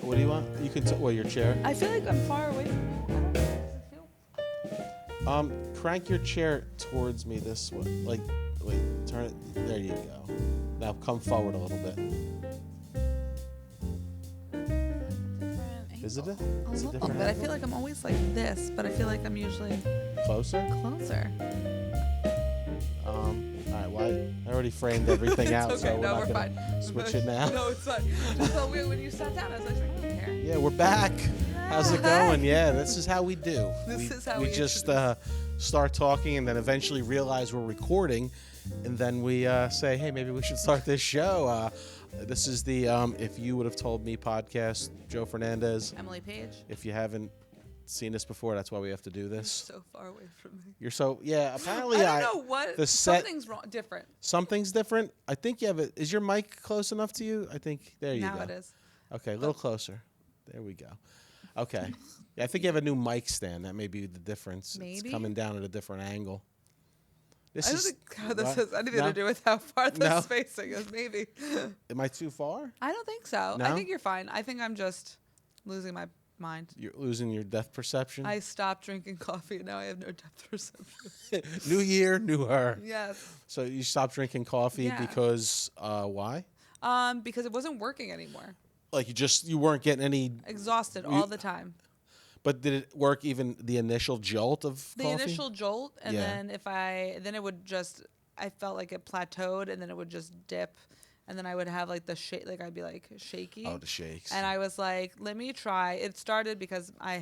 What do you want? You can your chair. I feel like I'm far away from you. I don't know. Does it feel? Crank your chair towards me this way. Like, wait, turn it. There you go. Now come forward a little bit. Is it A little bit. I feel like I'm always like this, but I feel like I'm usually closer? closer. All right. Well, I already framed everything out, Okay, so no, we're we're not gonna switch it now. No, it's fine. Just felt weird when you sat down. I was like, I don't care. Yeah, we're back. How's it going? Yeah, this is how we do. This is how we we just start talking and then eventually realize we're recording, and then we say, hey, maybe we should start this show. This is the If You Would Have Told Me podcast. Joe Fernandes. Emily Page. If you haven't seen this before, that's why we have to do this. You're so far away from me. You're so, yeah, apparently I don't know what. The set, something's wrong, different. Something's different? I think you have it. Is your mic close enough to you? I think, there you go. Now it is. Okay, a little closer. There we go. Okay. Yeah, I think you have a new mic stand. That may be the difference. Maybe. It's coming down at a different angle. I don't think how this has anything to do with how far the spacing is. Maybe. Am I too far? I don't think so. No? I think you're fine. I think I'm just losing my mind. You're losing your depth perception? I stopped drinking coffee, and now I have no depth perception. New year, new her. Yes. So you stopped drinking coffee because, why? Because it wasn't working anymore. Like you weren't getting any... Exhausted all the time. But did it work even the initial jolt of coffee? The initial jolt, and then then it would just, I felt like it plateaued, and then it would just dip, and then I would have like the shake, like I'd be like shaky. Oh, the shakes. And I was like, let me try. It started because I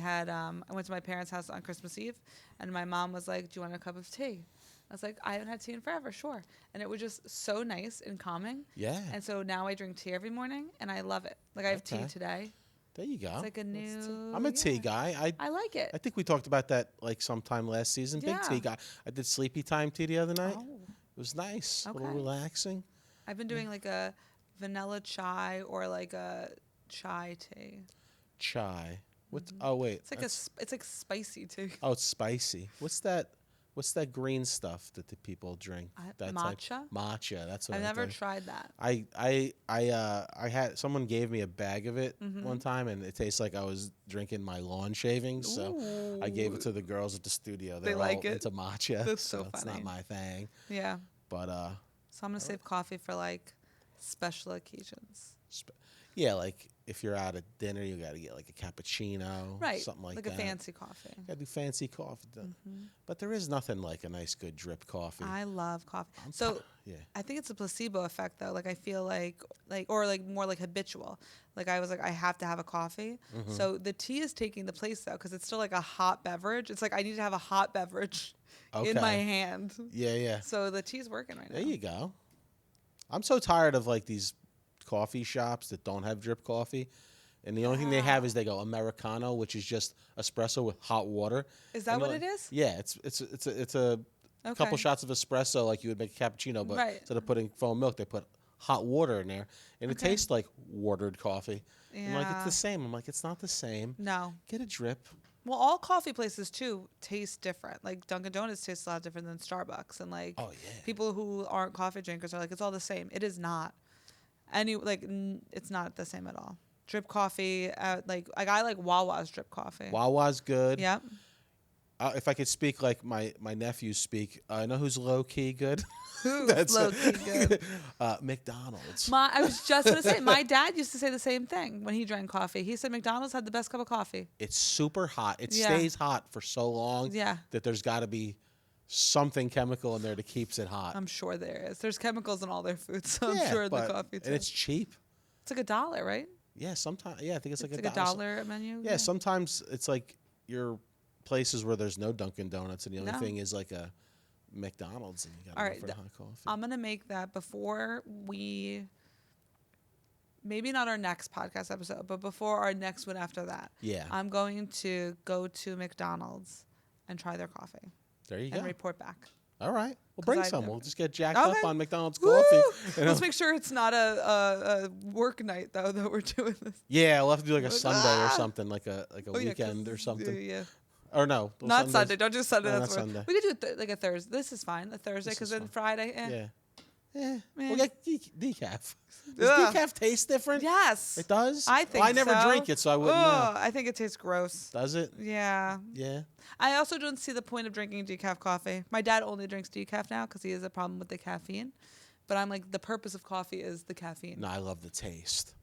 went to my parents' house on Christmas Eve, and my mom was like, do you want a cup of tea? I was like, I haven't had tea in forever, sure. And it was just so nice and calming. Yeah. And so now I drink tea every morning, and I love it. Like I have tea today. There you go. It's like a new... I'm a tea guy. I like it. I think we talked about that like sometime last season. Big tea guy. I did sleepy time tea the other night. Oh. It was nice. A little relaxing. I've been doing like a vanilla chai or like a chai tea. Chai. What? Oh wait. It's like spicy too. Oh, it's spicy. What's that? What's that green stuff that the people drink? That matcha. Matcha. That's what I've never think. tried that. I had someone gave me a bag of it one time, and it tastes like I was drinking my lawn shavings. So I gave it to the girls at the studio. They're like all it. into matcha. That's so funny. It's not my thing. Yeah. But so I'm gonna save coffee for like special occasions. Yeah, like if you're out at dinner, you got to get like a cappuccino, right? Something like that. Like a fancy coffee. You got to do fancy coffee. But there is nothing like a nice, good drip coffee. I love coffee. I think it's a placebo effect though. Like I feel like or like more like habitual. Like I was like, I have to have a coffee. So the tea is taking the place though, because it's still like a hot beverage. It's like I need to have a hot beverage in my hand. Yeah, yeah. So the tea's working right now. There you go. I'm so tired of like these coffee shops that don't have drip coffee, and the only thing they have is they go Americano, which is just espresso with hot water. Is that what it is? Yeah, it's a couple shots of espresso like you would make a cappuccino, but instead of putting foam milk, they put hot water in there, and it tastes like watered coffee. Yeah. I'm like, it's the same. I'm like, it's not the same. No. Get a drip. Well, all coffee places too taste different. Like Dunkin' Donuts tastes a lot different than Starbucks, and like people who aren't coffee drinkers are like, it's all the same. It is not. It's not the same at all. Drip coffee, like I like Wawa's drip coffee. Wawa's good. Yep. If I could speak like my nephews speak, I know who's low key good. Who's low key good? McDonald's. I was just gonna say, my dad used to say the same thing when he drank coffee. He said McDonald's had the best cup of coffee. It's super hot. It stays hot for so long. Yeah. That there's got to be something chemical in there that keeps it hot. I'm sure there is. There's chemicals in all their food, so I'm sure in the coffee too. And it's cheap. It's like $1, right? Yeah, sometimes. Yeah, I think it's like $1 a menu. Yeah, sometimes it's like your places where there's no Dunkin' Donuts and the only thing is like a McDonald's, and you got to go for the hot coffee. I'm gonna make that before maybe not our next podcast episode, but before our next one after that. Yeah. I'm going to go to McDonald's and try their coffee. There you go. And report back. All right. We'll bring some. We'll just get jacked up on McDonald's coffee. Let's make sure it's not a work night, though, that we're doing this. Yeah, we'll have to do like a Sunday or something, like a weekend or something. Yeah. Or no. Not Sunday. Don't do Sunday. No, that's not Sunday. We could do like a Thursday. This is fine. A Thursday, because then Friday, We'll get decaf. Does decaf taste different? Yes. It does? I think I never drink it, so I wouldn't know. I think it tastes gross. Does it? Yeah. Yeah. I also don't see the point of drinking decaf coffee. My dad only drinks decaf now because he has a problem with the caffeine. But I'm like, the purpose of coffee is the caffeine. No, I love the taste.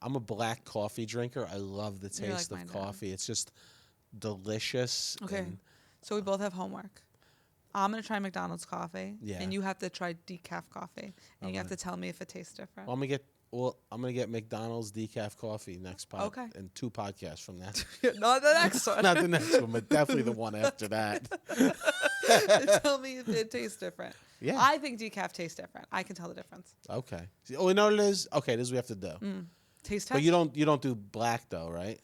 I'm a black coffee drinker. I love the taste of coffee. It's just delicious. Okay. So we both have homework. I'm going to try McDonald's coffee. Yeah. And you have to try decaf coffee. And you have to tell me if it tastes different. Well, I'm gonna get McDonald's decaf coffee next pod. Okay. And 2 podcasts from that. Not the next one. Not the next one, but definitely the one after that. Tell me if it tastes different. Yeah. I think decaf tastes different. I can tell the difference. Okay. Oh, you know what it is? Okay, this is what we have to do. Taste test? But you don't do black though, right?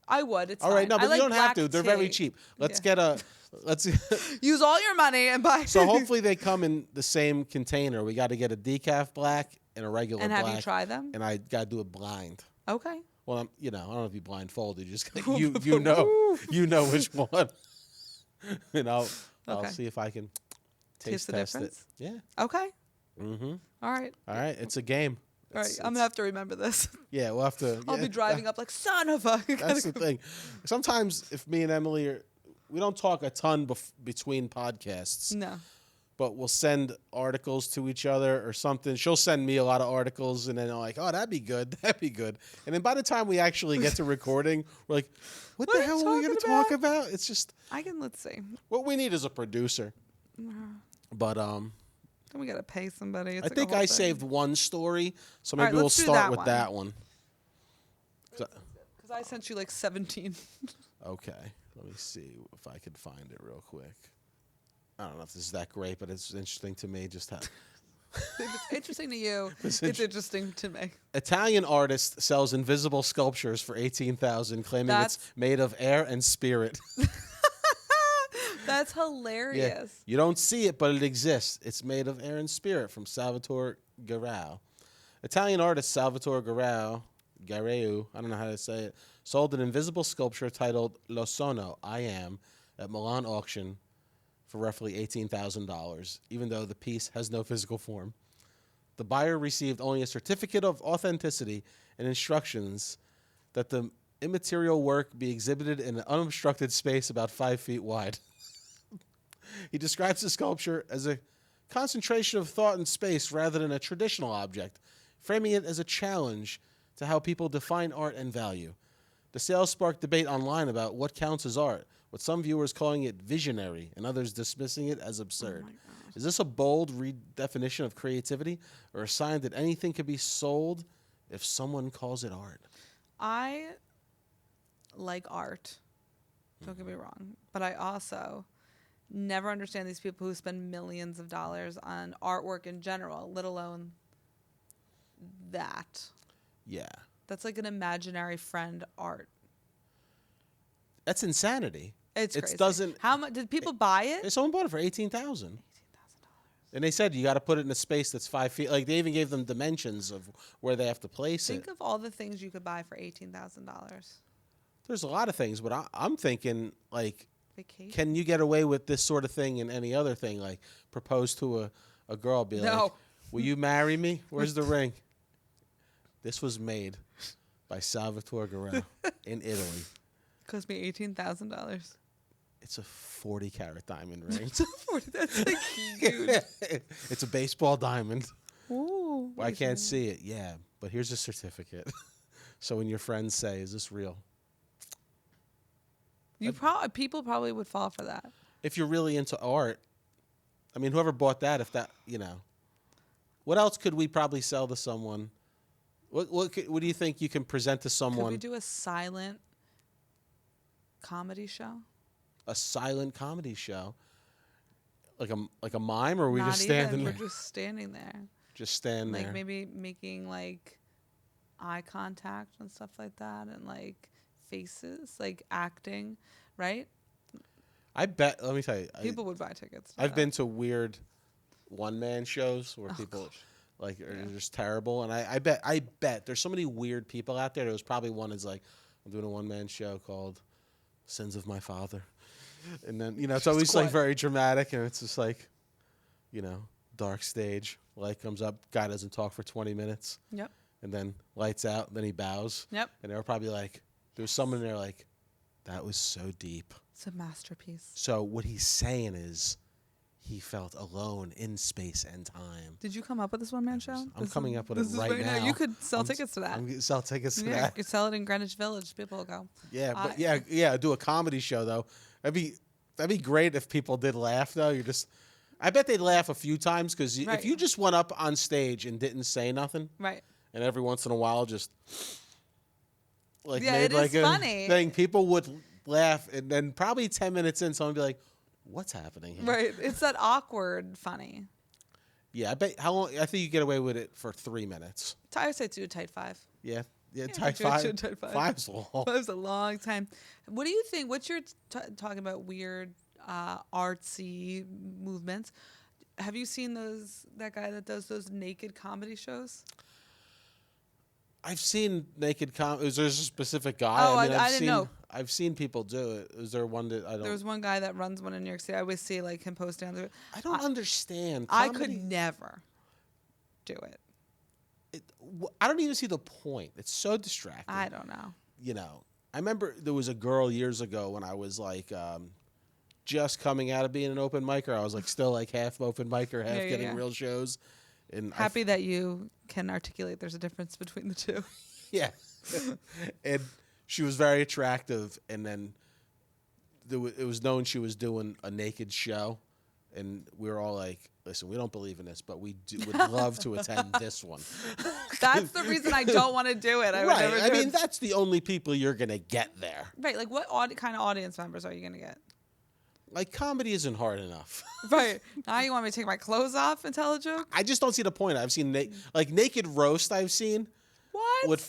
I would. It's all right. fine. No, but you don't have to. They're very cheap. Let's use all your money and buy. So hopefully they come in the same container. We got to get a decaf black and a regular black. And have you try them? And I got to do it blind. Okay. Well, I don't know if you blindfolded. You just you know which one. I'll see if I can taste test it. Yeah. Okay. All right. It's a game. All right, I'm going to have to remember this. Yeah, we'll have to. I'll be driving up like, son of a... That's the thing. Sometimes if me and Emily we don't talk a ton between podcasts. No. But we'll send articles to each other or something. She'll send me a lot of articles, and then I'm like, oh, that'd be good. That'd be good. And then by the time we actually get to recording, we're like, what the hell are we going to talk about? It's just... let's see. What we need is a producer. But, then we got to pay somebody. I think I saved one story, so maybe we'll start with that one. Because I sent you like 17. Okay. Let me see if I could find it real quick. I don't know if this is that great, but it's interesting to me just how... If it's interesting to you, it's interesting to me. Italian artist sells invisible sculptures for $18,000, claiming it's made of air and spirit. That's hilarious. Yeah. You don't see it, but it exists. It's made of air and spirit from Salvatore Garau. Italian artist Salvatore Garau, I don't know how to say it, sold an invisible sculpture titled Lo Sono, I Am, at Milan auction for roughly $18,000, even though the piece has no physical form. The buyer received only a certificate of authenticity and instructions that the immaterial work be exhibited in an unobstructed space about 5 feet wide. He describes the sculpture as a concentration of thought and space rather than a traditional object, framing it as a challenge to how people define art and value. The sale sparked debate online about what counts as art, with some viewers calling it visionary and others dismissing it as absurd. Is this a bold redefinition of creativity or a sign that anything can be sold if someone calls it art? I like art. Don't get me wrong. But I also never understand these people who spend millions of dollars on artwork in general, let alone that. Yeah. That's like an imaginary friend art. That's insanity. It's crazy. How much did people buy it? Someone bought it for $18,000. And they said you got to put it in a space that's 5 feet. Like they even gave them dimensions of where they have to place it. Think of all the things you could buy for $18,000. There's a lot of things, but I'm thinking like, vacation. Can you get away with this sort of thing and any other thing? Like propose to a girl, be like, will you marry me? Where's the ring? This was made by Salvatore Garau in Italy. Cost me $18,000. It's a 40-carat diamond ring. That's like huge. It's a baseball diamond. Ooh. I can't see it. Yeah, but here's a certificate. So when your friends say, "Is this real?" People probably would fall for that. If you're really into art, I mean, whoever bought that, what else could we probably sell to someone? What do you think you can present to someone? Could we do a silent comedy show? A silent comedy show, like a mime, or are we just standing there? We're just standing there. Just stand there. Like maybe making like eye contact and stuff like that, and like faces, like acting, right? I bet. Let me tell you, people would buy tickets. I've been to weird one-man shows where people like are just terrible, and I bet there's so many weird people out there. There was probably one that's like, I'm doing a one-man show called Sins of My Father. And then, it's always like very dramatic, and it's just like, dark stage. Light comes up. Guy doesn't talk for 20 minutes. Yep. And then lights out. And then he bows. Yep. And they were probably like, there was someone there like, that was so deep. It's a masterpiece. So what he's saying is he felt alone in space and time. Did you come up with this one-man show? I'm coming up with it right now. You could sell tickets to that. I'm going to sell tickets to that. You could sell it in Greenwich Village. People will go. Yeah, but yeah, do a comedy show, though. That'd be great if people did laugh, though. I bet they'd laugh a few times, because if you just went up on stage and didn't say nothing, right, and every once in a while just like made it like is a funny thing, people would laugh, and then probably 10 minutes in, someone would be like, "What's happening here?" Right, it's that awkward funny. Yeah, I bet. How long? I think you get away with it for 3 minutes. I would say do a tight 5. Yeah, tight 5. Tight 5. 5's long. 5's a long time. What do you think? What's your talking about weird artsy movements? Have you seen that guy that does those naked comedy shows? I've seen naked Is there a specific guy? Oh, I didn't know. I've seen people do it. Is there one that I don't? There was one guy that runs one in New York City. I always see like him post down there. I don't understand. I could never do it. I don't even see the point. It's so distracting. I don't know. You know, I remember there was a girl years ago when I was like just coming out of being an open micer. I was like still like half open micer, half getting real shows. And happy that you can articulate there's a difference between the two. Yeah. And she was very attractive, and then it was known she was doing a naked show, and we were all like, listen, we don't believe in this, but we would love to attend this one. That's the reason I don't want to do it. I mean, that's the only people you're going to get there. Right. Like, what kind of audience members are you going to get? Like, comedy isn't hard enough. Right. Now you want me to take my clothes off and tell a joke? I just don't see the point. I've seen, naked roast I've seen. What?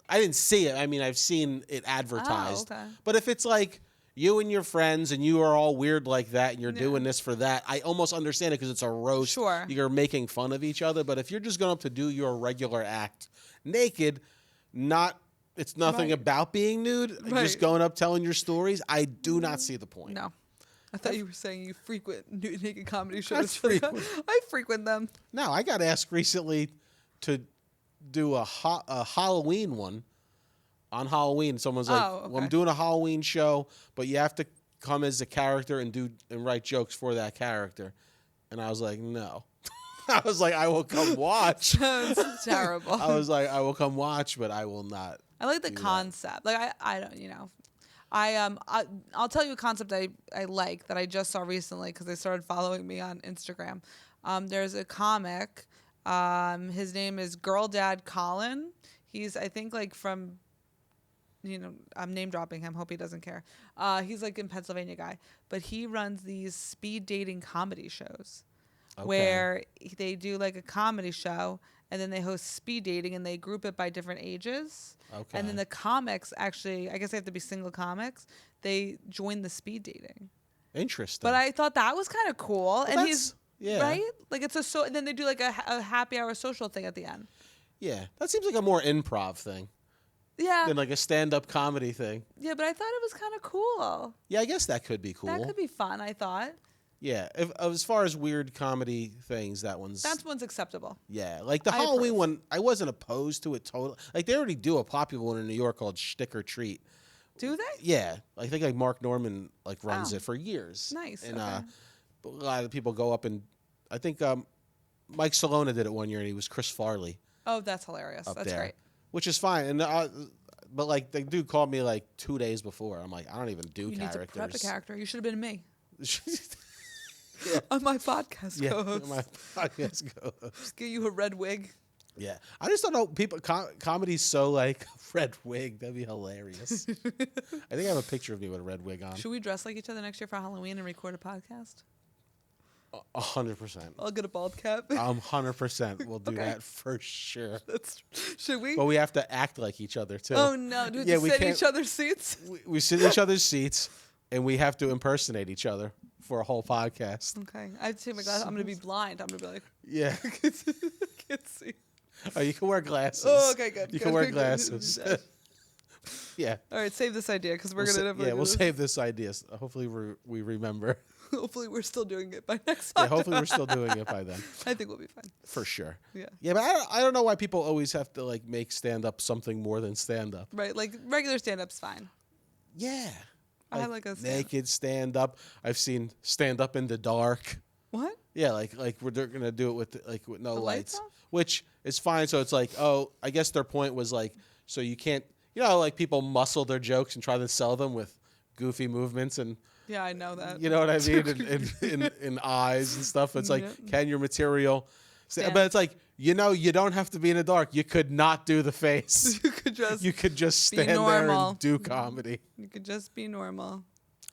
I didn't see it. I mean, I've seen it advertised. Oh, okay. But if it's like you and your friends and you are all weird like that and you're doing this for that, I almost understand it because it's a roast. Sure. You're making fun of each other. But if you're just going up to do your regular act naked, it's nothing about being nude, just going up telling your stories, I do not see the point. No. I thought you were saying you frequent naked comedy shows. I frequent them. No, I got asked recently to do a Halloween one on Halloween. Someone's like, well, I'm doing a Halloween show, but you have to come as a character and write jokes for that character. And I was like, no. I was like, I will come watch. Sounds terrible. I was like, I will come watch, but I will not. I like the concept. Like I don't, I'll tell you a concept I like that I just saw recently because they started following me on Instagram. There's a comic. His name is Girl Dad Colin. He's, I think, like from, I'm name dropping him. Hope he doesn't care. He's like a Pennsylvania guy, but he runs these speed dating comedy shows where they do like a comedy show and then they host speed dating and they group it by different ages. Okay. And then the comics actually, I guess they have to be single comics. They join the speed dating. Interesting. But I thought that was kind of cool. Well, and he's right. Like it's and then they do like a happy hour social thing at the end. Yeah, that seems like a more improv thing. Yeah. Than like a stand-up comedy thing. Yeah, but I thought it was kind of cool. Yeah, I guess that could be cool. That could be fun, I thought. Yeah, as far as weird comedy things, that one's acceptable. Yeah, like the Halloween one, I wasn't opposed to it totally. Like they already do a popular one in New York called Shtick or Treat. Do they? Yeah, I think like Mark Norman runs it for years. Nice. And a lot of people go up and I think Mike Salona did it one year and he was Chris Farley. Oh, that's hilarious. That's great. Which is fine. And but like the dude called me like 2 days before. I'm like, I don't even do characters. You need to prep a character. You should have been me. Yeah. On my podcast co-host. My podcast co-host. Get you a red wig. Yeah. I just don't know. Comedy's so like red wig. That'd be hilarious. I think I have a picture of me with a red wig on. Should we dress like each other next year for Halloween and record a podcast? 100%. I'll get a bald cap. 100%. We'll do that for sure. Should we? But we have to act like each other too. Oh no! Do we have to sit in each other's seats? We sit in each other's seats, and we have to impersonate each other for a whole podcast. Okay, I have to take my glasses. I'm gonna be blind. I'm gonna be like, yeah, I can't see. Oh, you can wear glasses. Oh, okay, good. You can wear glasses. Yeah. All right, save this idea because we're gonna. We'll save this idea. Hopefully, we remember. Hopefully we're still doing it by next October. Yeah, hopefully we're still doing it by then. I think we'll be fine. For sure. Yeah. Yeah, but I don't know why people always have to like make stand-up something more than stand-up. Right, like regular stand-up's fine. Yeah. I like a naked stand-up. I've seen stand-up in the dark. What? Yeah, like they're going to do it with no the lights. Off? Which is fine. So it's like, oh, I guess their point was like, so you can't, like people muscle their jokes and try to sell them with goofy movements and yeah, I know that. You know what I mean? in eyes and stuff. It's like, can your material stand? But it's like, you don't have to be in the dark. You could not do the face. You could just stand there and do comedy. You could just be normal.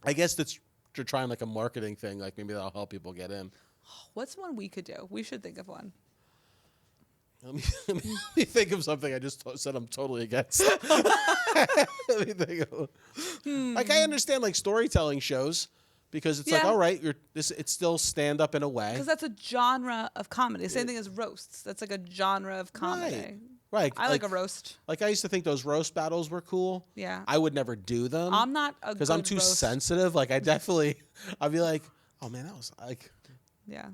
I guess they're trying like a marketing thing. Like maybe that'll help people get in. What's one we could do? We should think of one. Let me think of something I just said I'm totally against. Let me think of. Like I understand like storytelling shows because it's like, all right, it's still stand up in a way. Because that's a genre of comedy. Same thing as roasts. That's like a genre of comedy. Right. I like a roast. Like I used to think those roast battles were cool. Yeah. I would never do them. I'm not a because I'm too sensitive. Like I'd be like, oh man, that was like. Yeah.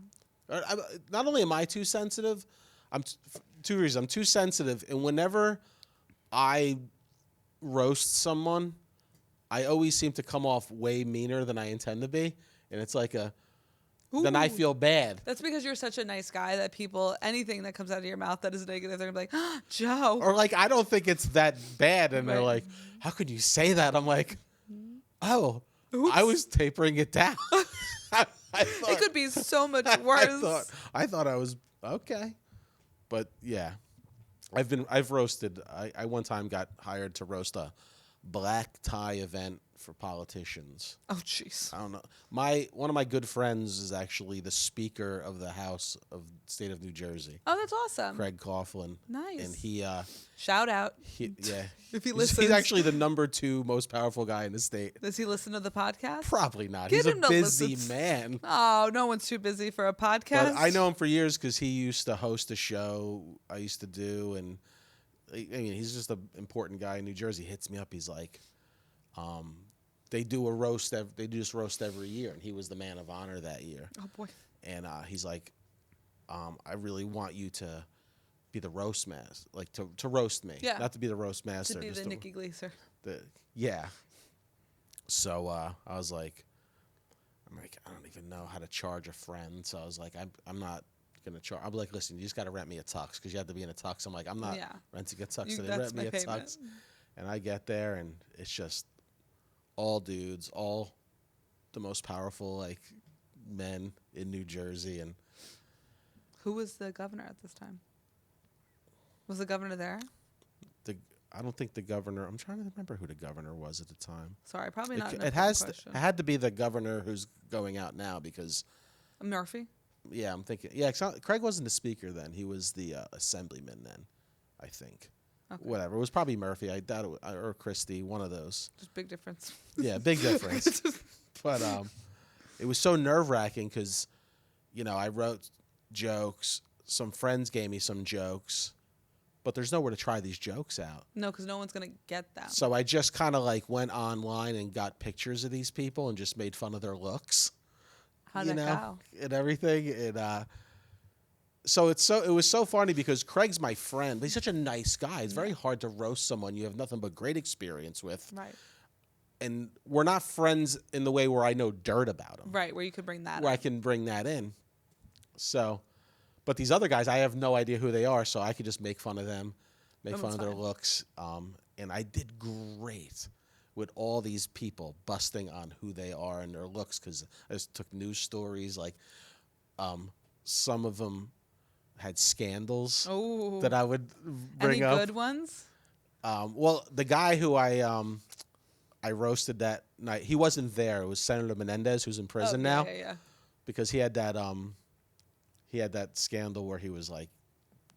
Not only am I too sensitive, two reasons. I'm too sensitive, and whenever I roast someone, I always seem to come off way meaner than I intend to be, and it's like then I feel bad. That's because you're such a nice guy that anything that comes out of your mouth that is negative, they're gonna be like, oh, Joe. Or like, I don't think it's that bad, and they're like, how could you say that? I'm like, oh, oops. I was tapering it down. I thought, it could be so much worse. I thought I was okay, but yeah, I've roasted. I one time got hired to roast a black tie event for politicians. Oh jeez. I don't know. One of my good friends is actually the Speaker of the House of the State of New Jersey. Oh, that's awesome. Craig Coughlin. Nice. And he shout out. If he listens. He's actually the number 2 most powerful guy in the state. Does he listen to the podcast? Probably not. He's a busy man. Oh, no one's too busy for a podcast. But I know him for years because he used to host a show I used to do, and I mean he's just an important guy in New Jersey. He hits me up. He's like, they do a roast. They do this roast every year, and he was the man of honor that year. Oh boy! And he's like, I really want you to be the roast master, like to roast me. Yeah. Not to be the roast master. To be the Nikki Glaser. Yeah. So I was like, I don't even know how to charge a friend. So I was like, I'm not gonna charge. I'll be like, listen, you just got to rent me a tux because you have to be in a tux. I'm like, I'm not renting a tux. So they rent me a tux, and I get there, and it's just all dudes, all the most powerful like men in New Jersey. And who was the governor at this time? Was the governor there? I don't think the governor. I'm trying to remember who the governor was at the time. Sorry, probably not. It had to be the governor who's going out now because Murphy. Yeah, I'm thinking. Yeah, Craig wasn't the speaker then. He was the assemblyman then, I think. Okay. Whatever. It was probably Murphy. I doubt it, or Christie, one of those. Just big difference. Yeah, big difference. But it was so nerve-wracking because, I wrote jokes. Some friends gave me some jokes, but there's nowhere to try these jokes out. No, because no one's going to get them. So I just kind of like went online and got pictures of these people and just made fun of their looks. How'd that go? And everything. And so it was so funny because Craig's my friend. But he's such a nice guy. It's very hard to roast someone you have nothing but great experience with. Right. And we're not friends in the way where I know dirt about them. Right, where you could bring that Where I can bring that in. So, but these other guys, I have no idea who they are, so I could just make fun of them, make fun of their looks. And I did great with all these people busting on who they are and their looks because I just took news stories. Like some of them had scandals that I would bring up. Any good ones? Well, the guy who I roasted that night, he wasn't there. It was Senator Fernandes, who's in prison now. Yeah. Because he had that scandal where he was like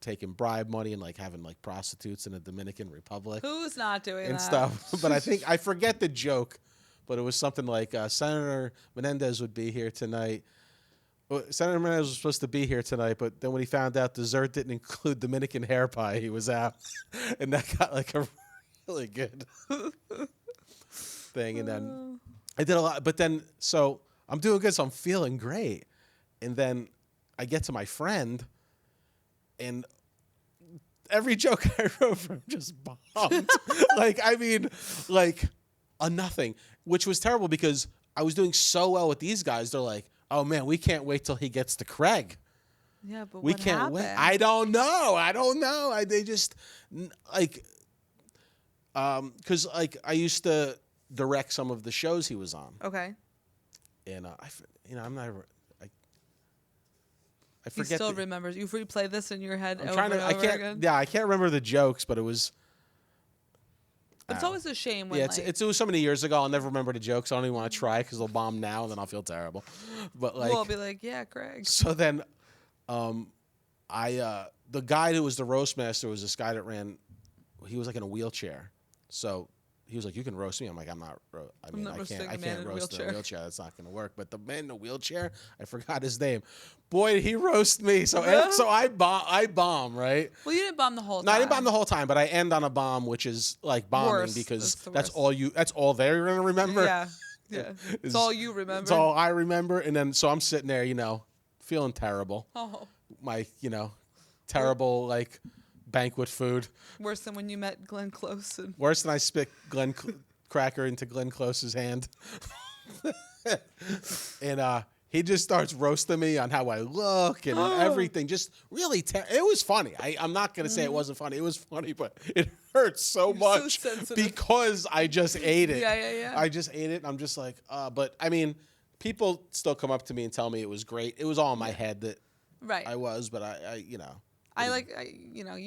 taking bribe money and like having like prostitutes in the Dominican Republic. Who's not doing that? And stuff. But I forget the joke, but it was something like Senator Fernandes would be here tonight. Well, Senator Fernandes was supposed to be here tonight, but then when he found out dessert didn't include Dominican hair pie, he was out. And that got like a really good thing. And then I did a lot. But then, so I'm doing good, so I'm feeling great. And then I get to my friend, and every joke I wrote for him just bombed. A nothing, which was terrible because I was doing so well with these guys. They're like, oh, man, we can't wait till he gets to Craig. Yeah, but we what can't happened? wait. I don't know. They just, because, I used to direct some of the shows he was on. Okay. And, I'm not... I He forget. still remembers. You replay this in your head I'm over trying to. and I over can't. again? Yeah, I can't remember the jokes, but it was. But it's always a shame when it was so many years ago. I'll never remember the jokes. I don't even want to try because they'll bomb now, and then I'll feel terrible. But we'll be like, yeah, Craig. So then, the guy who was the roast master was this guy that ran. He was like in a wheelchair, so he was like, "You can roast me." I'm like, "I'm not. I can't roast in a wheelchair. That's not going to work." But the man in the wheelchair, I forgot his name. Boy, did he roast me. So I bomb, right? Well, you didn't bomb the whole time. No, I didn't bomb the whole time, but I end on a bomb, which is like bombing Worse. because that's all they're gonna remember. Yeah. It's all you remember. It's all I remember, and then so I'm sitting there, feeling terrible. Oh. My, terrible banquet food. Worse than when you met Glenn Close. Worse than I spit Glenn Cracker into Glenn Close's hand. And he just starts roasting me on how I look and everything. Just really, it was funny. I'm not going to say it wasn't funny. It was funny, but it hurts so much because I just ate it. Yeah. I just ate it. And I'm just like, but I mean, people still come up to me and tell me it was great. It was all in my head that I was, but I you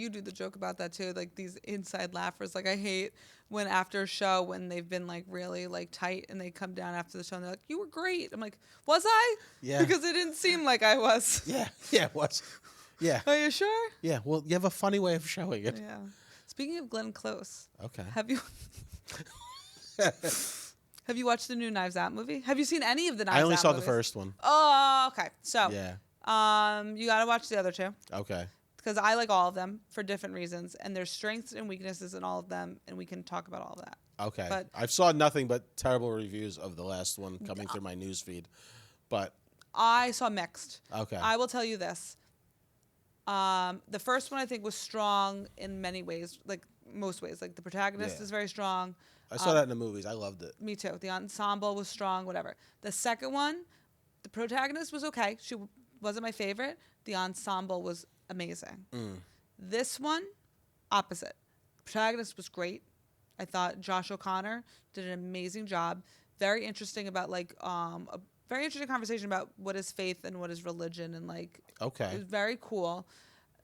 do the joke about that too, like these inside laughers. Like I hate when after a show when they've been really tight and they come down after the show and they're like, "You were great." I'm like, "Was I?" Yeah. Because it didn't seem like I was. Yeah, it was. Yeah. Are you sure? Yeah. Well, you have a funny way of showing it. Yeah. Speaking of Glenn Close. Okay. Have you watched the new Knives Out movie? Have you seen any of the Knives Out? I only saw movies? the first one. Oh, okay. So yeah. You gotta watch the other two. Okay. Because I like all of them for different reasons, and there's strengths and weaknesses in all of them, and we can talk about all of that. Okay. But I saw nothing but terrible reviews of the last one coming through my news feed, but I saw mixed. Okay. I will tell you this. The first one I think was strong in many ways, like most ways. Like the protagonist is very strong. I saw that in the movies. I loved it. Me too. The ensemble was strong, whatever. The second one, the protagonist was okay. She wasn't my favorite. The ensemble was amazing. This one, opposite. The protagonist was great. I thought Josh O'Connor did an amazing job. Very interesting about a very interesting conversation about what is faith and what is religion and Okay. It was very cool.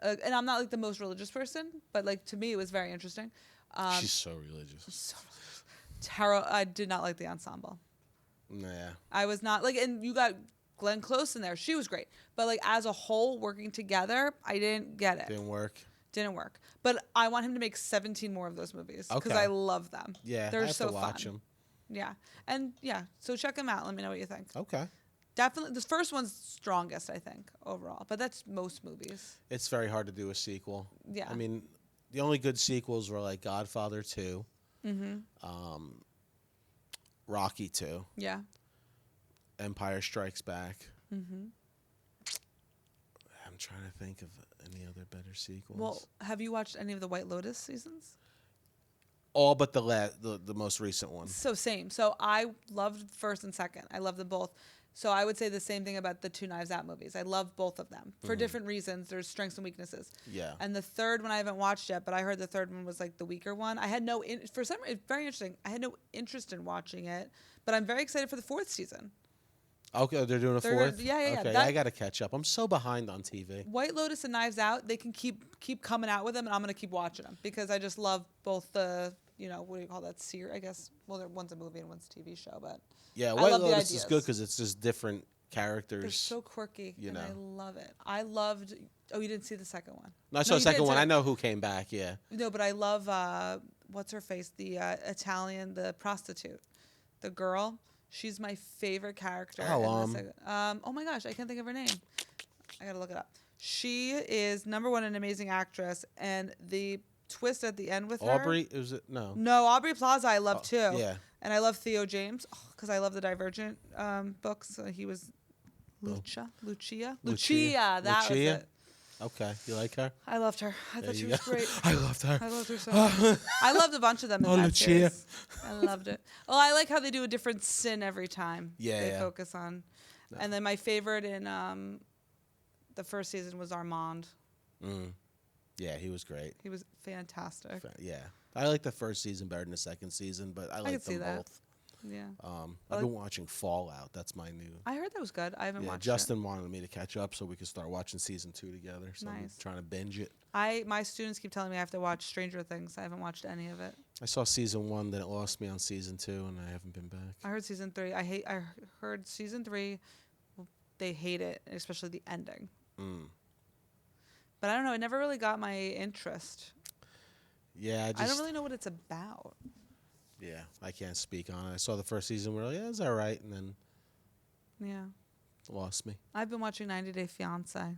And I'm not the most religious person, but to me it was very interesting. She's so religious. I did not like the ensemble. Nah. I was not and you got Glenn Close in there. She was great. But as a whole, working together, I didn't get it. Didn't work. But I want him to make 17 more of those movies because I love them. Yeah, they're I have so to watch fun. them. Yeah. And so check them out. Let me know what you think. Okay. Definitely, the first one's strongest, I think, overall. But that's most movies. It's very hard to do a sequel. Yeah. I mean, the only good sequels were Godfather 2. Rocky 2. Yeah. Empire Strikes Back. I'm trying to think of any other better sequels. Well, have you watched any of the White Lotus seasons? All but the most recent one. So same. So I loved first and second. I love them both. So I would say the same thing about the two Knives Out movies. I love both of them for different reasons. There's strengths and weaknesses. Yeah. And the third one I haven't watched yet, but I heard the third one was the weaker one. I had for some reason, it's very interesting. I had no interest in watching it, but I'm very excited for the fourth season. Okay, they're doing a fourth? Yeah. Okay, I got to catch up. I'm so behind on TV. White Lotus and Knives Out, they can keep coming out with them, and I'm going to keep watching them because I just love both the, what do you call that, I guess. Well, one's a movie and one's a TV show, but yeah, White Lotus is good because it's just different characters. They're so quirky, and I love it. I loved, you didn't see the second one. No, I saw the second one. I know who came back, yeah. No, but I love, what's her face, the Italian, the prostitute, the girl. She's my favorite character. Oh my gosh, I can't think of her name. I gotta look it up. She is #1 an amazing actress, and the twist at the end with Aubrey? Is it? No. No, Aubrey Plaza I love too. Yeah. And I love Theo James because I love the Divergent books. He was Lucia. That was it. Okay, you like her? I loved her. I thought she was great. I loved her. I loved her so much. I loved a bunch of them in that Lucia. series. I loved it. Well, I like how they do a different sin every time they focus on. No. And then my favorite in the first season was Armand. Yeah, he was great. He was fantastic. Yeah. I like the first season better than the second season, but I like them both. Yeah. I've been watching Fallout. That's my new. I heard that was good. I haven't watched Justin wanted me to catch up so we could start watching season 2 together. So I'm trying to binge it. My students keep telling me I have to watch Stranger Things. I haven't watched any of it. I saw season 1, then it lost me on season 2, and I haven't been back. I heard season 3. I heard season 3. They hate it, especially the ending. But I don't know. It never really got my interest. Yeah, I don't really know what it's about. Yeah, I can't speak on it. I saw the first season. We're like, yeah, it's all right, and then lost me. I've been watching 90 Day Fiancé.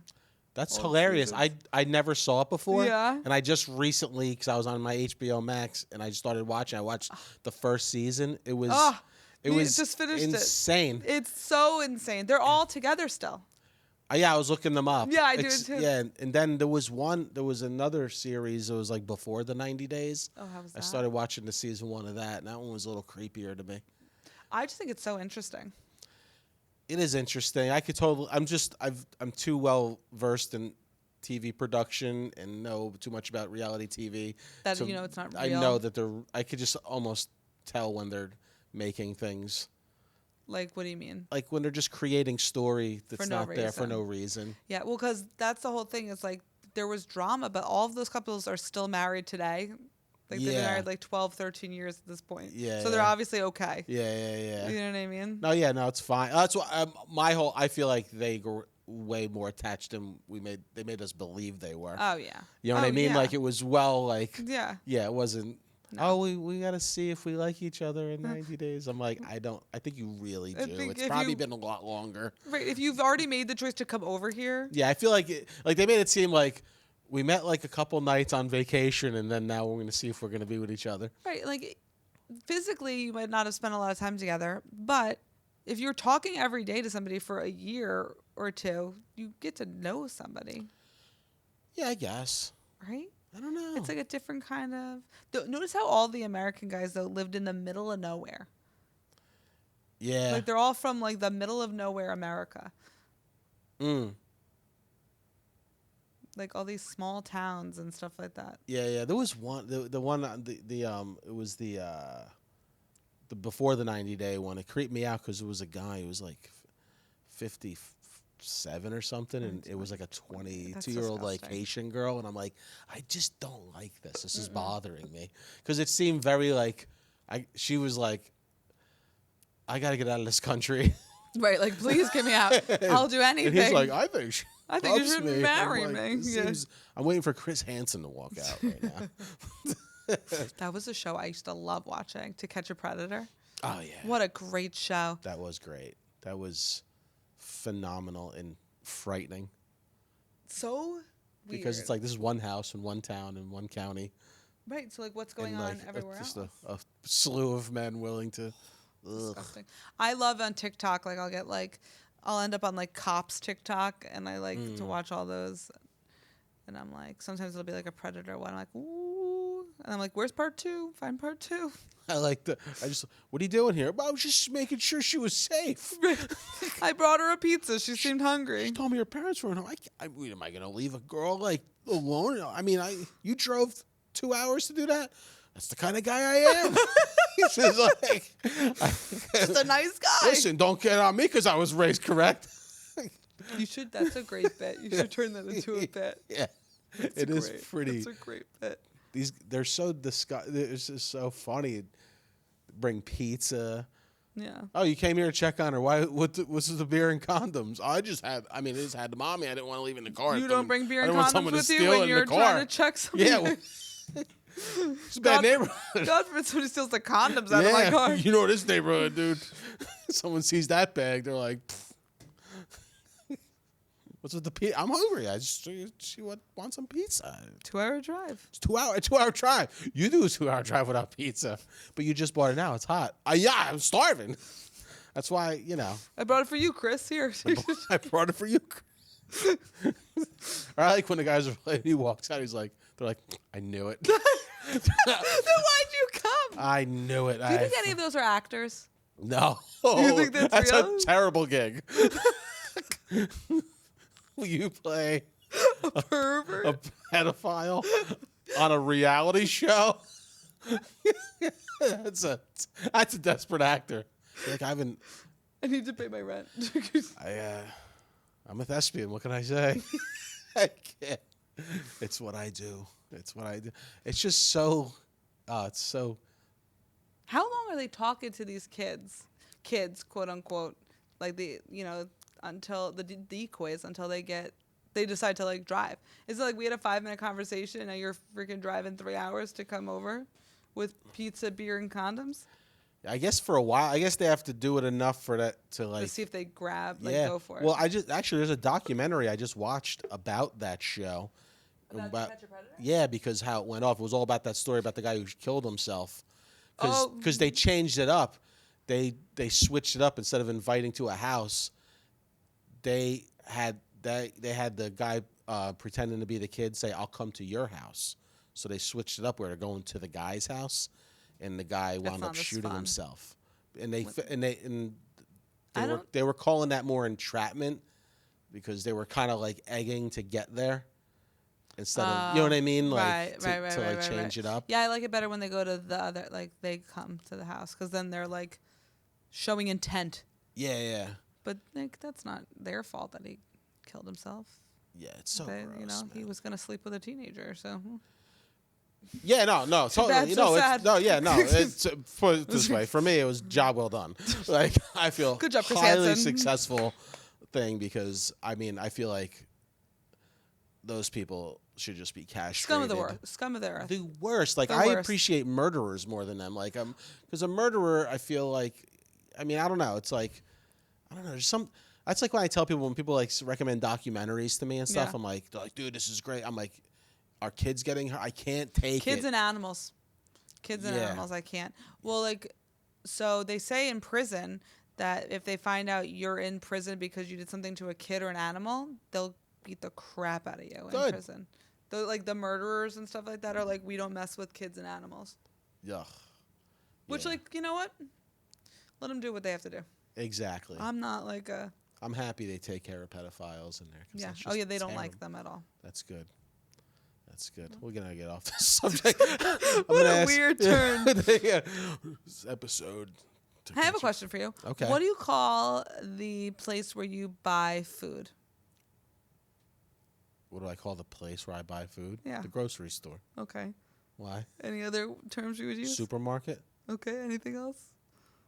That's hilarious. I never saw it before. Yeah. And I just recently, because I was on my HBO Max, and I just started watching. I watched the first season. It was just finished insane. It's so insane. They're all together still. Yeah, I was looking them up. Yeah, I do too. Yeah, and then there was another series. It was like before the 90 days. Oh, how was that? I started watching the season 1 of that, and that one was a little creepier to me. I just think it's so interesting. It is interesting. I could totally. I'm too well versed in TV production and know too much about reality TV. That it's not real. I know that I could just almost tell when they're making things. Like, what do you mean? Like when they're just creating story that's not there for no reason. Yeah, well, because that's the whole thing. It's like there was drama, but all of those couples are still married today. Like they've been married like 12, 13 years at this point. Yeah. So they're obviously okay. Yeah. You know what I mean? No, it's fine. That's what I feel like they were way more attached than they made us believe they were. Oh yeah. You know what I mean? Yeah. Like it was Yeah, it wasn't. No. We got to see if we like each other in 90 days. I'm like, I think you really do. It's probably been a lot longer. Right. If you've already made the choice to come over here. Yeah, I feel like they made it seem like we met like a couple nights on vacation, and then now we're going to see if we're going to be with each other. Right. Like physically, you might not have spent a lot of time together, but if you're talking every day to somebody for a year or two, you get to know somebody. Yeah, I guess. Right? I don't know. It's like a different kind of... Notice how all the American guys, though, lived in the middle of nowhere. Yeah. Like, they're all from, like, the middle of nowhere America. Like, all these small towns and stuff like that. Yeah. There was one... The one... it was the before the 90-day one. It creeped me out because it was a guy who was, like, 57 or something, and it was like a 22-year-old like Haitian girl, and I'm like, I just don't like this. This is bothering me because it seemed very like she was like, I got to get out of this country. Right, like please get me out. I'll do anything. And he's like, I think you should marry me. Yeah. I'm waiting for Chris Hansen to walk out right now. That was a show I used to love watching, To Catch a Predator. Oh yeah, what a great show. That was great. That was phenomenal and frightening. So weird. Because it's like this is one house in one town in one county. Right. So like what's going on everywhere else? Just a slew of men willing to. Disgusting. I love on TikTok. Like I'll end up on like cops TikTok, and I like to watch all those. And I'm like, sometimes it'll be like a Predator one. I'm like, ooh, and I'm like, where's part 2? Find part 2. What are you doing here? I was just making sure she was safe. I brought her a pizza. She seemed hungry. She told me her parents were home. Am I going to leave a girl like alone? I mean, you drove 2 hours to do that? That's the kind of guy I am. She's like, just a nice guy. Listen, don't get on me because I was raised correct. You should. That's a great bit. You should turn that into a bit. Yeah, it is pretty. It's a great bit. They're so disgusting. It's just so funny. Bring pizza. Yeah. Oh, you came here to check on her. Why? What's the beer and condoms? I just had the mommy. I didn't want to leave in the car. You don't bring beer and condoms with you when you're trying to check something. Yeah. Well, it's a bad neighborhood. God forbid somebody steals the condoms out of my car. You know this neighborhood, dude. Someone sees that bag, they're like, What's with the pizza? I'm hungry. She want some pizza. 2-hour drive. It's 2-hour drive. You do a 2-hour drive without pizza, but you just bought it now. It's hot. Yeah, I'm starving. That's why, I brought it for you, Chris. Here. I brought it for you. I like when the guys are playing, he walks out, they're like, I knew it. Then why'd you come? I knew it. Do you think any of those are actors? No. You think that's real? a terrible gig. Will you play a pervert? A pedophile on a reality show? That's a desperate actor. Like I need to pay my rent. I'm a thespian. What can I say? I can't. It's what I do. It's just so. It's so. How long are they talking to these kids, quote unquote, like until the decoys, until they decide to like drive? Is it like we had a 5-minute conversation and now you're freaking driving 3 hours to come over with pizza, beer, and condoms? I guess for a while. I guess they have to do it enough for that to like. To see if they go for it. Well, there's a documentary I just watched about that show. About Catch a Predator? Yeah, because how it went off. It was all about that story about the guy who killed himself. Because they changed it up. They switched it up. Instead of inviting to a house, they had the guy pretending to be the kid say, "I'll come to your house." So they switched it up where they're going to the guy's house, and the guy wound up shooting himself. And they were calling that more entrapment because they were kind of like egging to get there. Instead of, you know what I mean? Like, to change it up. Yeah, I like it better when they go to the other, like, they come to the house. Because then they're, like, showing intent. Yeah. But, like, that's not their fault that he killed himself. Yeah, it's so gross, man. He was going to sleep with a teenager, so. Yeah, no, totally. Sad. It's put it this way. For me, it was job well done. Like, I feel good job, Chris highly Hansen. successful thing because, I feel like those people should just be castrated. Scum of the earth. The worst. Like, I appreciate murderers more than them. Like, because a murderer, I feel like, I don't know. It's like, I don't know. There's some. That's like when I tell people, when people like recommend documentaries to me and stuff. Yeah. I'm like, they're like, dude, this is great. I'm like, are kids getting hurt? I can't take kids and animals. Kids and animals, I can't. Well, like, so they say in prison that if they find out you're in prison because you did something to a kid or an animal, they'll beat the crap out of you in prison. The murderers and stuff like that are like, we don't mess with kids and animals. Yuck. Which, like, you know what? Let them do what they have to do. Exactly. I'm not like a... I'm happy they take care of pedophiles in there. Yeah. Oh, yeah, they don't like them at all. That's good. We're going to get off this subject. What a weird turn. This episode. I have a question for you. Okay. What do you call the place where you buy food? What do I call the place where I buy food? Yeah. The grocery store. Okay. Why? Any other terms you would use? Supermarket. Okay. Anything else?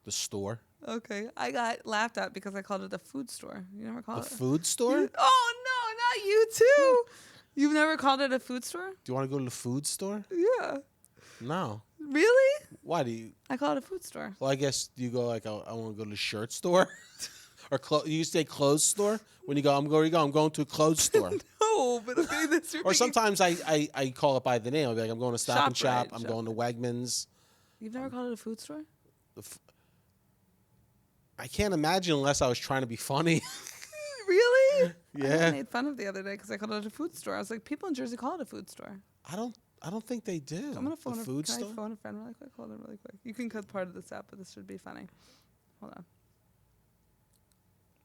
The store. Okay. I got laughed at because I called it a food store. You never called it? The food store? Oh, no, not you too. You've never called it a food store? Do you want to go to the food store? Yeah. No. Really? Why do you? I call it a food store. Well, I guess you go like, I want to go to the shirt store. Or you say clothes store? When you go, I'm going to a clothes store. No, but okay, that's your. Or sometimes I call it by the name. I'll be like, I'm going to Stop and Shop. I'm going to Wegmans. You've never called it a food store? I can't imagine unless I was trying to be funny. Really? Yeah. I made fun of the other day because I called it a food store. I was like, people in Jersey call it a food store. I don't think they do. I'm gonna phone a food store. Can I phone a friend really quick? Hold on, really quick. You can cut part of this out, but this should be funny. Hold on.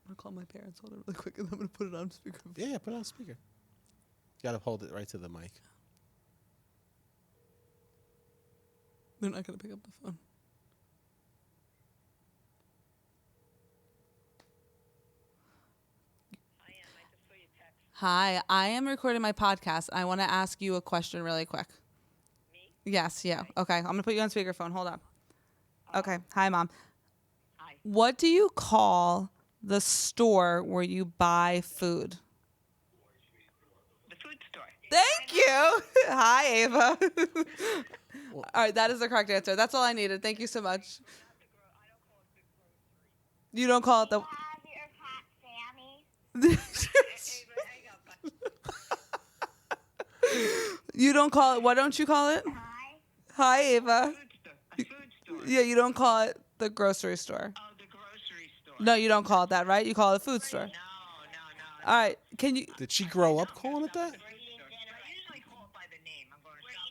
I'm gonna call my parents. Hold on, really quick, and I'm gonna put it on speaker. Yeah, put it on speaker. You gotta hold it right to the mic. They're not gonna pick up the phone. Hi, I am recording my podcast. I want to ask you a question really quick. Me? Yes, yeah. Okay, I'm going to put you on speakerphone. Hold on. Okay. Hi, Mom. Hi. What do you call the store where you buy food? The food store. Thank you. Hi, Ava. All right, that is the correct answer. That's all I needed. Thank you so much. I don't call it big grocery. You don't call it the... Have your hat, Sammy. You don't call it. What don't you call it? Hi, Ava. A food store. Yeah, you don't call it the grocery store. Oh, the grocery store. No, you don't call it that, right? You call it a food store. No. All right. Can you? Did she grow up calling it that? I usually call it by the name. I'm going to shop.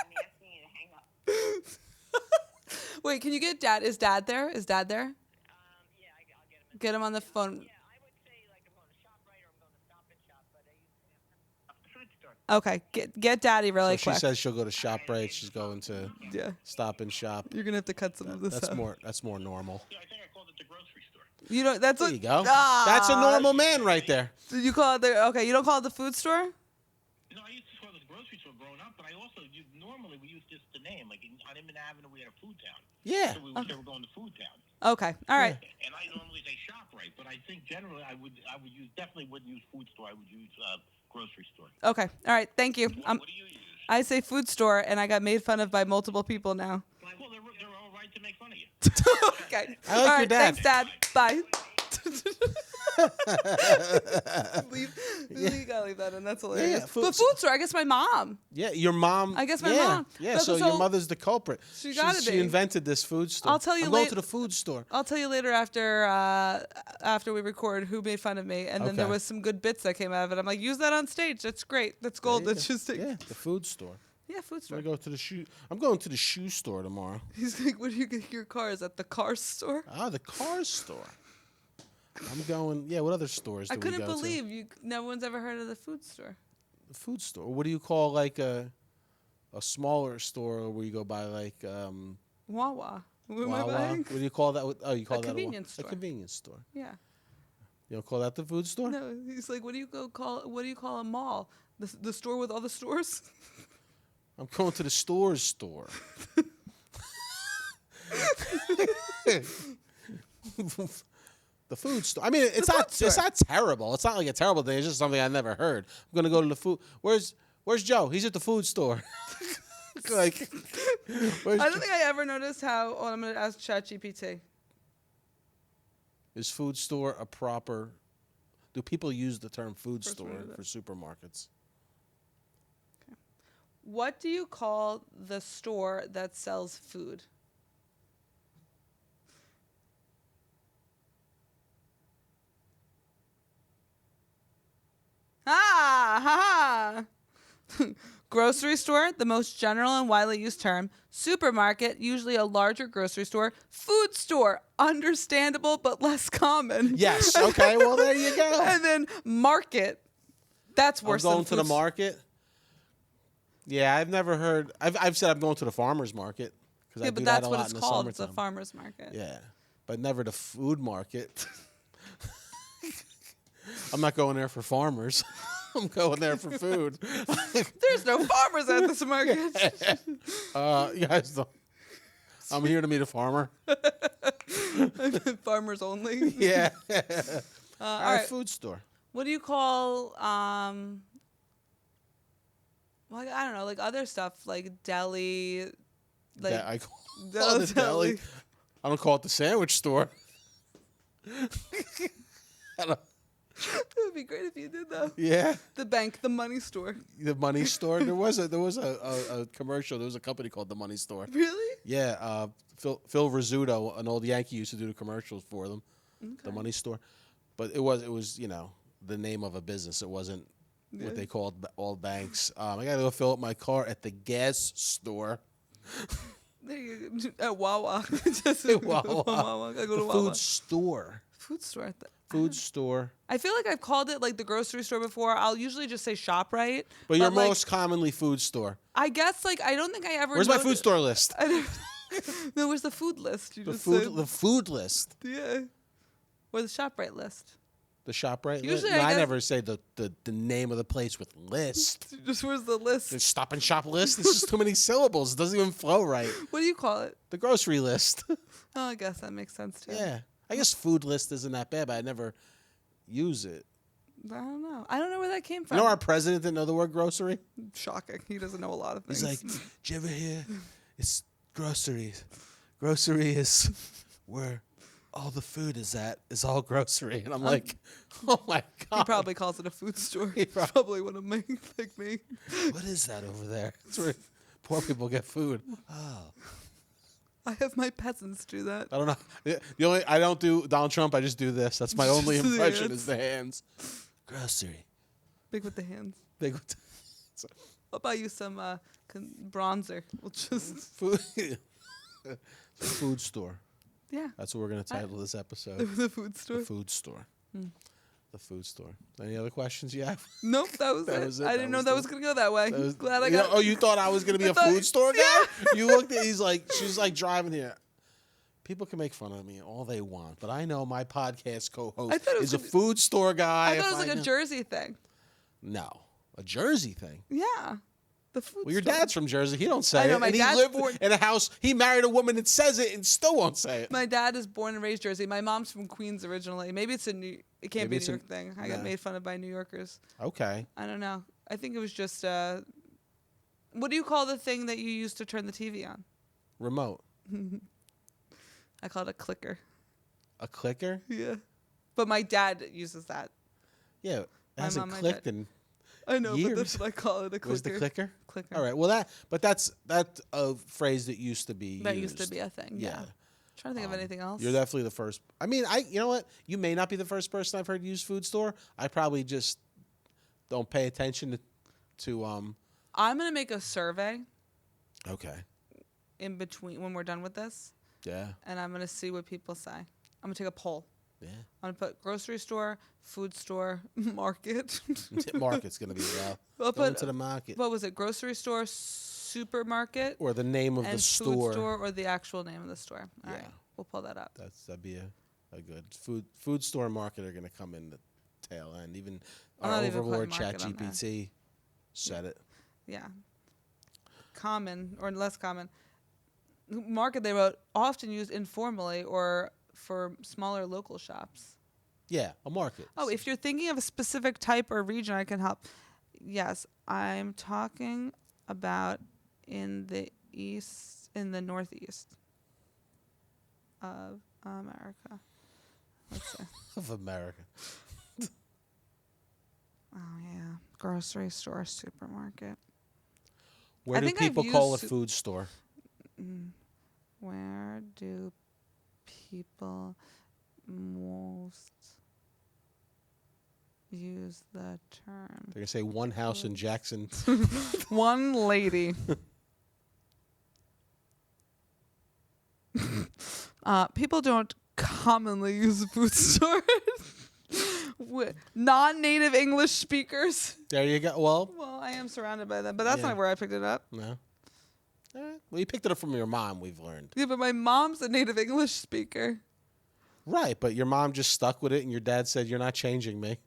I'm asking you to hang up. Wait, can you get Dad? Is Dad there? Is Dad there? Yeah, I'll get him. Get him on the phone. Yeah, I would say like I'm going to ShopRite or I'm going to Stop and Shop, but I usually have the food store. Okay, get Daddy really So quick. she says she'll go to ShopRite. She's going to Yeah, Stop and Shop. you're gonna have to cut some of this That's out. more normal. Yeah, I think I called it the grocery store. You know, that's There what. you go. Ah, That's a normal man right there. You call it the okay? You don't call it the food store? No, I used to call it the grocery store growing up, but I also normally we used just the name. Like on Inman Avenue, we had a food town. Yeah. So we would say we're going to food town. Okay, all right. And I normally say ShopRite, but I think generally I would definitely wouldn't use food store. I would use grocery store. Okay, all right. Thank you. What do you use? I say food store, and I got made fun of by multiple people now. Well, they're all right to make fun of you. Okay. I like all your right, dad. Thanks, Dad. Bye. You gotta leave that in. That's hilarious. Yeah, food but food store, I guess my mom. Yeah, your mom. I guess my yeah, mom. Yeah, But so so- your mother's the culprit. She gotta She be. invented this food store. I'll tell you I'm going late- to the food store. I'll tell you later after we record who made fun of me, and then there Okay. was some good bits that came out of it. I'm like, use that on stage. That's great. That's gold. There you That's go. just like, Yeah, the food store. yeah, food store. I'm going to the shoe. I'm going to the shoe store tomorrow. He's like, where do you get your cars? At the car store? Ah, the car store. I'm going. Yeah, what other stores do I we couldn't go believe no one's ever heard of the food store. The food store. What do you call like a smaller store where you go buy like Wawa. What am I Wawa? buying? What do you call that? Oh, you call that convenience store. A convenience store. Yeah. You don't call that the food store? No, he's like, what do you call a mall? The store with all the stores? I'm going to the store's store. The food store. I mean, it's not terrible. It's not like a terrible thing. It's just something I never heard. I'm gonna go to the food. Where's Joe? He's at the food store. Like, where's I don't Joe? think I ever noticed how. Oh, I'm gonna ask ChatGPT. Is food store a proper? Do people use the term food First store one is it. for supermarkets? What do you call the store that sells food? Ha ha. Grocery store, the most general and widely used term. Supermarket, usually a larger grocery store. Food store, understandable but less common. Yes. Okay. Well, there you go. And then market, that's worse I'm than going to the food market. Yeah, I've never heard. I've said I'm going to the farmer's market because I Yeah, do but that that's a what lot it's in the called. It's a summertime. farmer's market. Yeah, but never the food market. I'm not going there for farmers. I'm going there for food. There's no farmers at this market. You guys don't. I'm here to meet a farmer. Farmers only. Yeah. All Our right. food store. What do you call well, I don't know, like other stuff like deli, like I call it a deli. I don't call it the sandwich store. I don't, It would be great if you did though. yeah. The bank, the money store. The money store. There was a commercial. There was a company called the Money Store. Really? Yeah, Phil Rizzuto, an old Yankee, used to do the commercials for them. Okay. The Money Store, but it was the name of a business. It wasn't what they called all banks. I got to go fill up my car at the gas store. There you go. At Wawa. Just Wawa. Wawa. I go to The Wawa. food store. Food store. Food store. I feel like I've called it like the grocery store before. I'll usually just say ShopRite. But your like, most commonly food store. I guess like I don't think I ever. Where's my food noticed- store list? No, where's the food list? You The just food. said. The food list. Yeah. Or the ShopRite list. The ShopRite list. Usually No, I I guess- never say the name of the place with list. Just where's the list? The Stop and Shop list. It's just too many syllables. It doesn't even flow right. What do you call it? The grocery list. Oh, I guess that makes sense too. Yeah. I guess food list isn't that bad, but I never use it. I don't know. I don't know where that came You from. know our president didn't know the word grocery? Shocking. He doesn't know a lot of things. He's like, did you ever hear? It's groceries. Grocery is where all the food is all grocery. And I'm like, oh my God. He probably calls it a food store. He probably wouldn't make like me. What is that over there? It's where poor people get food. Oh. I have my peasants do that. I don't know. I don't do Donald Trump. I just do this. That's my only impression is the hands. Grocery. Big with the hands. Big with I'll buy you some bronzer. We'll just food store. Yeah. That's what we're going to title this episode. The food store. The food store. The food store. Any other questions you have? Nope, that was it. I didn't know that was going to go that way. Glad I got Oh, you thought I was going to be a food store guy? Yeah. You looked at, she's like driving here. People can make fun of me all they want, but I know my podcast co-host is a food store guy. I thought it was like a Jersey thing. No. A Jersey thing? Yeah. The food Well, your store. dad's from Jersey. He don't say I know, it. my And he dad's lived in a house. He married a woman that says it and still won't say it. My dad is born and raised Jersey. My mom's from Queens originally. Maybe it's it can't be a New York thing. I got made fun of by New Yorkers. Okay. I don't know. I think it was just what do you call the thing that you use to turn the TV on? Remote. I call it a clicker. A clicker? Yeah. But my dad uses that. Yeah. It hasn't clicked in I know, years. but that's what I call it, a clicker. Was the clicker? Clicker. All right. Well, that's a phrase that used to be That used. used to be a thing, yeah. Trying to think of anything else. You're definitely the first. I mean, you know what? You may not be the first person I've heard use food store. I probably just don't pay attention to I'm going to make a survey. Okay. In between when we're done with this. Yeah. And I'm going to see what people say. I'm going to take a poll. Yeah. I'm going to put grocery store, food store, market. Market's going to be I'll go into the market. What was it? Grocery store, supermarket, or the name of the store. Food store, or the actual name of the store. All right. We'll pull that up. That'd be a good food store and market are going to come in the tail end. Even our overlord ChatGPT said it. Yeah. Common or less common. Market, they wrote, often used informally or for smaller local shops. Yeah, a market. Oh, if you're thinking of a specific type or region, I can help. Yes, I'm talking about in the northeast of America. Let's see. Of America. Oh, yeah. Grocery store, supermarket. Where do people call a food store? Where do people most use the term? They're going to say one house in Jackson. One lady. People don't commonly use food stores. Non-native English speakers. There you go. Well, I am surrounded by them, but that's not where I picked it up. No. Well, you picked it up from your mom, we've learned. Yeah, but my mom's a native English speaker. Right, but your mom just stuck with it, and your dad said, you're not changing me.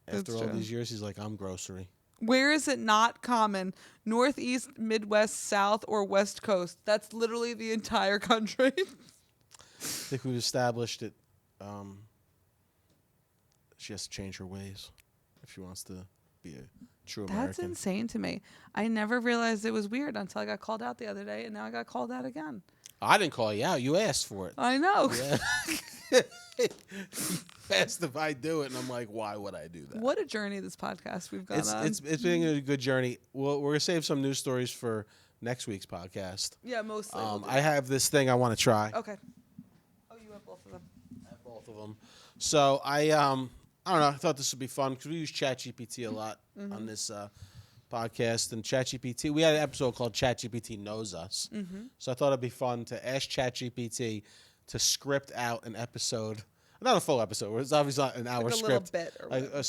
After all these years, he's like, I'm grocery. Where is it not common? Northeast, Midwest, South, or West Coast? That's literally the entire country. I think we've established it. She has to change her ways if she wants to be a true American. That's insane to me. I never realized it was weird until I got called out the other day, and now I got called out again. I didn't call you out. You asked for it. I know. Yeah. You asked if I do it, and I'm like, why would I do that? What a journey this podcast we've gone on. It's been a good journey. Well, we're going to save some news stories for next week's podcast. Yeah, mostly. I have this thing I want to try. Okay. Oh, you have both of them. I have both of them. So I don't know. I thought this would be fun because we use ChatGPT a lot on this podcast. And ChatGPT, we had an episode called ChatGPT Knows Us. So I thought it'd be fun to ask ChatGPT to script out an episode, not a full episode. It's obviously not an hour like a script. Little bit or whatever.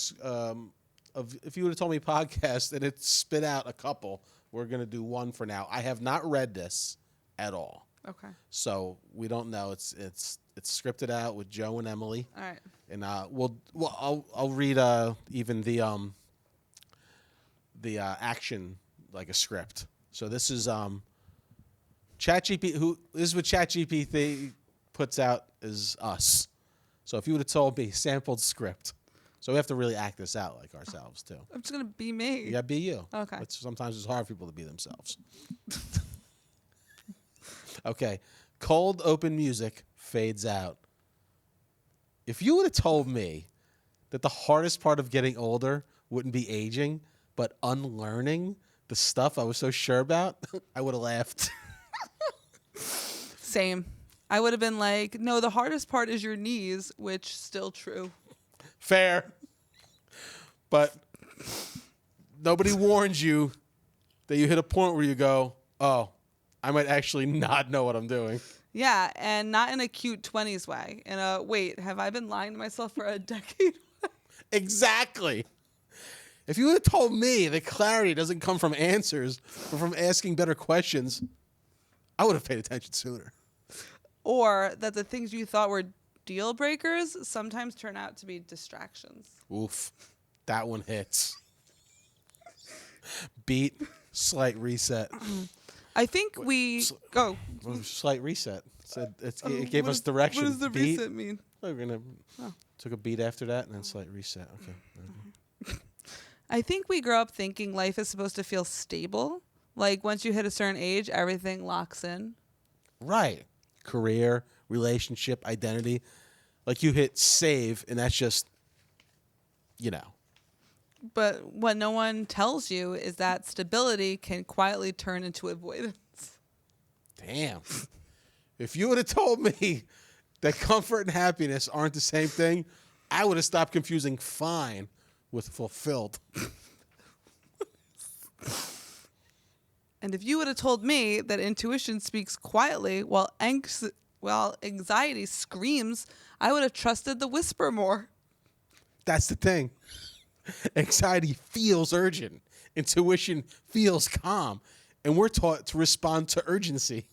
If you would have told me podcast and it spit out a couple, we're gonna do one for now. I have not read this at all. Okay. So we don't know. It's scripted out with Joe and Emily. All right. And I'll read even the action like a script. So this is ChatGPT. This is what ChatGPT puts out is us. So if you would have told me sampled script, so we have to really act this out like ourselves too. I'm just gonna be me. Yeah, be you. Okay. But sometimes it's hard for people to be themselves. Okay. Cold open music fades out. If you would have told me that the hardest part of getting older wouldn't be aging, but unlearning the stuff I was so sure about, I would have laughed. Same. I would have been like, no, the hardest part is your knees, which still true. Fair. But nobody warns you that you hit a point where you go, oh, I might actually not know what I'm doing. Yeah, and not in a cute 20s way. In a, wait, have I been lying to myself for a decade? Exactly. If you would have told me that clarity doesn't come from answers, but from asking better questions, I would have paid attention sooner. Or that the things you thought were deal breakers sometimes turn out to be distractions. Oof. That one hits. Beat, slight reset. I think we go. Slight reset. It gave us direction. What does the beat. reset mean? We're gonna took a beat after that and then slight reset. Okay. I think we grow up thinking life is supposed to feel stable. Like once you hit a certain age, everything locks in. Right. Career, relationship, identity. Like you hit save and that's just, But what no one tells you is that stability can quietly turn into avoidance. Damn. If you would have told me that comfort and happiness aren't the same thing, I would have stopped confusing fine with fulfilled. And if you would have told me that intuition speaks quietly while anxiety screams, I would have trusted the whisper more. That's the thing. Anxiety feels urgent. Intuition feels calm. And we're taught to respond to urgency.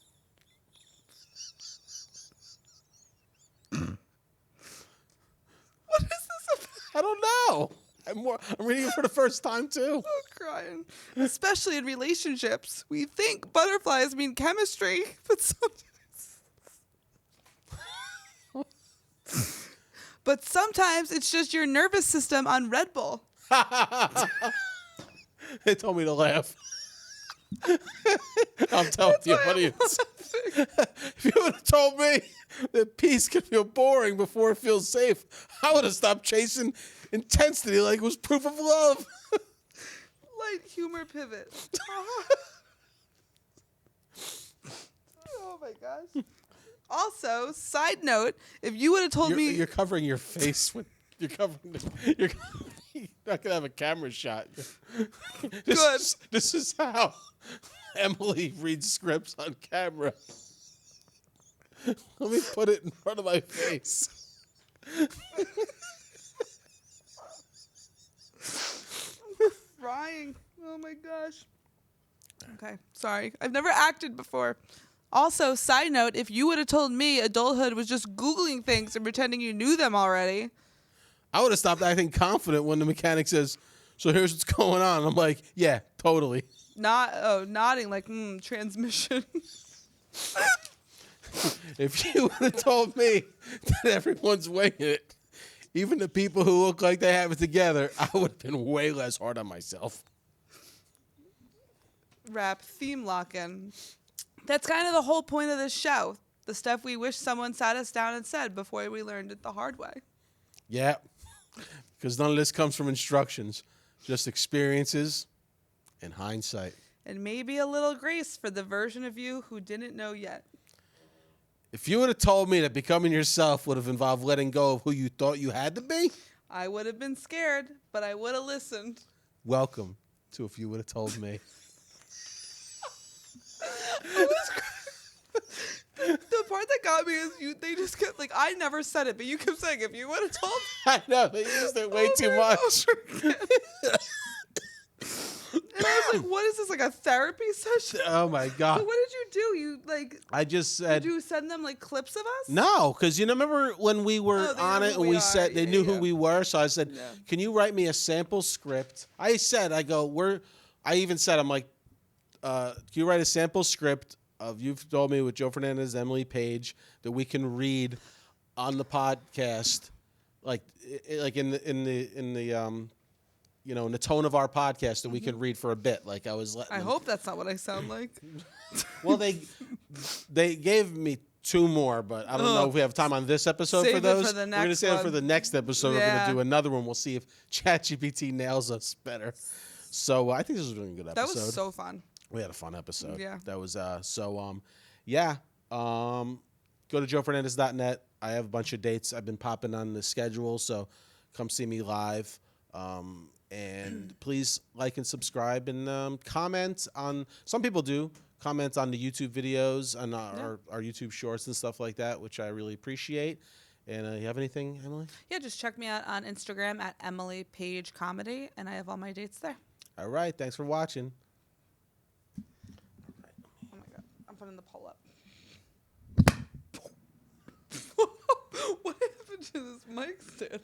What is this about? I don't know. I'm reading it for the first time, too. I'm crying. Especially in relationships. We think butterflies mean chemistry, but sometimes it's just your nervous system on Red Bull. They told me to laugh. I'm telling you, buddy. If you would have told me that peace can feel boring before it feels safe, I would have stopped chasing intensity like it was proof of love. Light humor pivot. Oh my gosh. Also, side note, if you would have told me... You're covering your face with... You're not going to have a camera shot. This is how Emily reads scripts on camera. Let me put it in front of my face. Crying. Oh my gosh. Okay, sorry. I've never acted before. Also, side note, if you would have told me adulthood was just Googling things and pretending you knew them already... I would have stopped acting confident when the mechanic says, so here's what's going on. I'm like, yeah, totally. Nodding like, transmission. If you would have told me that everyone's winging it, even the people who look like they have it together, I would have been way less hard on myself. Rap theme lock-in. That's kind of the whole point of this show. The stuff we wish someone sat us down and said before we learned it the hard way. Yeah, because none of this comes from instructions, just experiences and hindsight. And maybe a little grace for the version of you who didn't know yet. If you would have told me that becoming yourself would have involved letting go of who you thought you had to be, I would have been scared, but I would have listened. Welcome to If You Would Have Told Me. The part that got me is they just kept, I never said it, but you kept saying, if you would have told me. I know, they used it way too much. And I was like, what is this, a therapy session? Oh, my God. So what did you do? I just said... Did you send them, clips of us? No, because remember when we were on it and we said they knew who we were? So I said, can you write me a sample script? I even said, I'm like, can you write a sample script of You've Told Me with Joe Fernandes, Emily Page, that we can read on the podcast, in the tone of our podcast that we can read for a bit. I hope that's not what I sound like. Well, they gave me 2 more, but I don't know if we have time on this episode Save for it those. for the We're next gonna save it for one. the next episode. We're gonna do another one. We'll see if ChatGPT nails us better. So I think this was a really good episode. That was so fun. We had a fun episode. Yeah. That was yeah. Go to joefernandez.net. I have a bunch of dates I've been popping on the schedule, so come see me live. And please like and subscribe and comment on. Some people do comment on the YouTube videos and our YouTube shorts and stuff like that, which I really appreciate. And you have anything, Emily? Yeah, just check me out on Instagram at Emily Page Comedy, and I have all my dates there. All right. Thanks for watching. Oh my God, I'm putting the poll up. What happened to this mic stand?